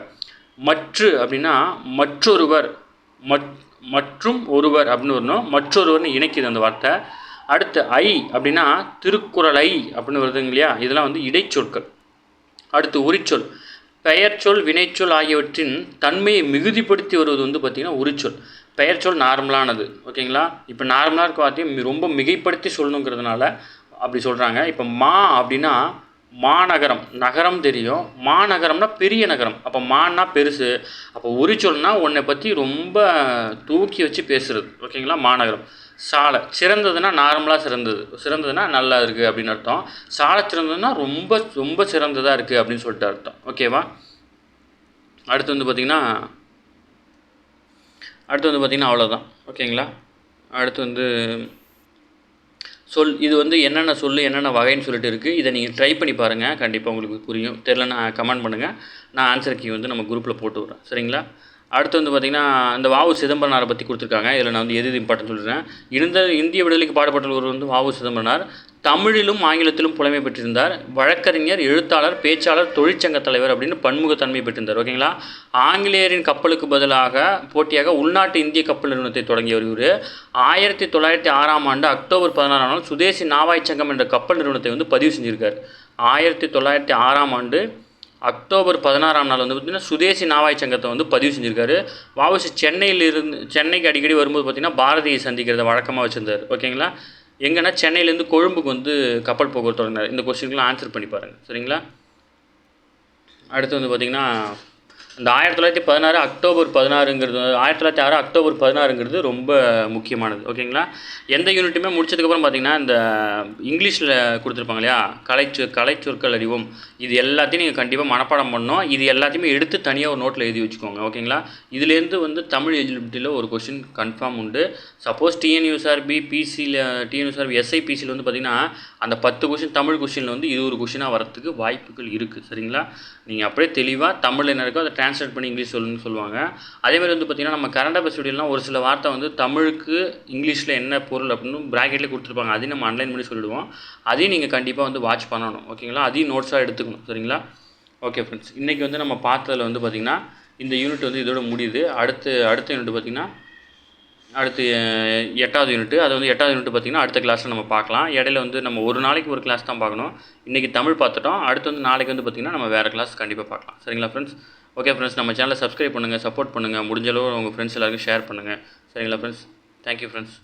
மற்று அப்படின்னா மற்றொருவர், மற்றும் ஒருவர் அப்படின்னு வரணும். மற்றொருவர்னு இணைக்குது அந்த வார்த்தை. அடுத்து ஐ அப்படின்னா திருக்குறளை அப்படின்னு வருதுங்க இல்லையா, இதெல்லாம் வந்து இடைச்சொற்கள். அடுத்து உரிச்சொல். பெயர்ச்சொல், வினைச்சொல் ஆகியவற்றின் தன்மையை மிகுதிப்படுத்தி வருவது வந்து பார்த்திங்கன்னா உரிச்சொல். பெயர்ச்சொல் நார்மலானது. ஓகேங்களா? இப்போ நார்மலாக இருக்க வார்த்தையும் ரொம்ப மிகைப்படுத்தி சொல்லணுங்கிறதுனால அப்படி சொல்கிறாங்க. இப்போ மா அப்படின்னா மாநகரம், நகரம் தெரியும். மாநகரம்னா பெரிய நகரம். அப்போ மான்னா பெருசு. அப்போ உரிச்சொல்னா உன்னை பற்றி ரொம்ப தூக்கி வச்சு பேசுகிறது. ஓகேங்களா? மாநகரம். சாலை சிறந்ததுன்னா நார்மலாக சிறந்ததுன்னா நல்லா இருக்குது அப்படின்னு அர்த்தம். சாலை சிறந்ததுன்னா ரொம்ப ரொம்ப சிறந்ததாக இருக்குது அப்படின்னு சொல்லிட்டு அர்த்தம். ஓகேவா? அடுத்து வந்து பார்த்திங்கன்னா அவ்வளோதான். ஓகேங்களா? அடுத்து வந்து சொல். இது வந்து என்னென்ன சொல் என்னென்ன வகைன்னு சொல்லிட்டு இருக்குது. இதை நீங்கள் ட்ரை பண்ணி பாருங்கள், கண்டிப்பாக உங்களுக்கு புரியும். தெரியலன்னா கமெண்ட் பண்ணுங்கள், நான் ஆன்சர் கீ வந்து நம்ம குரூப்பில் போட்டு விட்றேன். சரிங்களா? அடுத்து வந்து பார்த்திங்கன்னா இந்த வாவு சிதம்பரனாரை பற்றி கொடுத்துருக்காங்க. இதில் நான் வந்து எது இம்பார்ட்டன் சொல்கிறேன். இந்திய விடுதலைக்கு பாடுபட்டவர் வந்து வாவு சிதம்பரனார். தமிழிலும் ஆங்கிலத்திலும் புலமை பெற்றிருந்தார். வழக்கறிஞர், எழுத்தாளர், பேச்சாளர், தொழிற்சங்க தலைவர் அப்படின்னு பன்முகத்தன்மை பெற்றிருந்தார். ஓகேங்களா? ஆங்கிலேயரின் கப்பலுக்கு பதிலாக போட்டியாக உள்நாட்டு இந்திய கப்பல் நிறுவனத்தை தொடங்கியவர் இவர். 1906ஆம் ஆண்டு அக்டோபர் 16ஆம் நாள் சுதேசி நாவாய் சங்கம் என்ற கப்பல் நிறுவனத்தை வந்து பதிவு செஞ்சுருக்கார். 1906ஆம் ஆண்டு அக்டோபர் 16ஆம் நாள் வந்து பார்த்திங்கன்னா சுதேசி நாவாய் சங்கத்தை வந்து பதிவு செஞ்சுருக்காரு. வாவுசி சென்னைக்கு அடிக்கடி வரும்போது பார்த்திங்கன்னா பாரதியை சந்திக்கிறத வழக்கமாக வச்சுருந்தார். ஓகேங்களா? எங்கன்னா சென்னையிலேருந்து கொழும்புக்கு வந்து கப்பல் போக்குவரத்து தொடங்கினார். இந்த கொஸ்டினுக்குலாம் ஆன்சர் பண்ணி பாருங்கள். சரிங்களா? அடுத்து வந்து பார்த்திங்கன்னா இந்த 1916 அக்டோபர் 16ங்கிறது 1906 அக்டோபர் 16ங்கிறது ரொம்ப முக்கியமானது. ஓகேங்களா? எந்த யூனிட்டுமே முடிச்சதுக்கப்புறம் பார்த்திங்கன்னா இந்த இங்கிலீஷில் கொடுத்துருப்பாங்க இல்லையா, கலைச்சொற்கள் அறிவோம், இது எல்லாத்தையும் நீங்கள் கண்டிப்பாக மனப்பாடம் பண்ணணும். இது எல்லாத்தையுமே எடுத்து தனியாக ஒரு நோட்டில் எழுதி வச்சுக்கோங்க. ஓகேங்களா? இதுலேருந்து வந்து தமிழ் எலிஜிபிலிட்டியில் ஒரு கொஸ்டின் கன்ஃபார்ம் உண்டு. சப்போஸ் டிஎன்யூஎஸ்ஆர்பி எஸ்ஐபிசியில் வந்து பார்த்திங்கன்னா அந்த 10 கொஸ்டின் தமிழ் கொஸ்டினில் வந்து இது ஒரு கொஸ்டினாக வரத்துக்கு வாய்ப்புகள் இருக்குது. சரிங்களா? நீங்கள் அப்படியே தெளிவாக தமிழில் என்ன இருக்கோ அதை ட்ரான்ஸ்லேட் பண்ணி இங்கிலீஷ் சொல்லுவாங்க. அதேமாதிரி வந்து பார்த்திங்கன்னா நம்ம கரண்ட் அஃபேர்ஸ் வீடியோலாம் ஒரு சில வார்த்தை வந்து தமிழுக்கு இங்கிலீஷில் என்ன பொருள் அப்படின்னு ப்ராக்கெட்லேயே கொடுத்துருப்பாங்க. அதையும் நம்ம ஆன்லைன் பண்ணி சொல்லிடுவோம். அதையும் நீங்கள் கண்டிப்பாக வந்து வாட்ச் பண்ணணும். ஓகேங்களா? அதையும் நோட்ஸாக எடுத்துக்கணும். சரிங்களா? ஓகே ஃப்ரெண்ட்ஸ், இன்றைக்கி வந்து நம்ம பார்த்ததில் வந்து பார்த்திங்கன்னா இந்த யூனிட் வந்து இதோட முடியுது. அடுத்த யூனிட் பார்த்திங்கன்னா அடுத்து 8வது யூனிட்டு. அது வந்து 8வது யூனிட் பார்த்திங்கன்னா அடுத்த கிளாஸில் நம்ம பார்க்கலாம். இடையில வந்து நம்ம ஒரு நாளைக்கு ஒரு கிளாஸ் தான் பார்க்கணும். இன்றைக்கி தமிழ் பார்த்துட்டோம். அடுத்து வந்து நாளைக்கு வந்து பார்த்திங்கன்னா நம்ம வேறு கிளாஸ் கண்டிப்பாக பார்க்கலாம். சரிங்களா ஃப்ரெண்ட்ஸ்? ஓகே ஃப்ரெண்ட்ஸ், நம்ம சேனலை சப்ஸ்கிரைப் பண்ணுங்கள், சப்போர்ட் பண்ணுங்கள், முடிஞ்சளவு உங்கள் ஃப்ரெண்ட்ஸ் எல்லாருக்கும் ஷேர் பண்ணுங்கள். சரிங்களா ஃப்ரெண்ட்ஸ்? Thank you friends.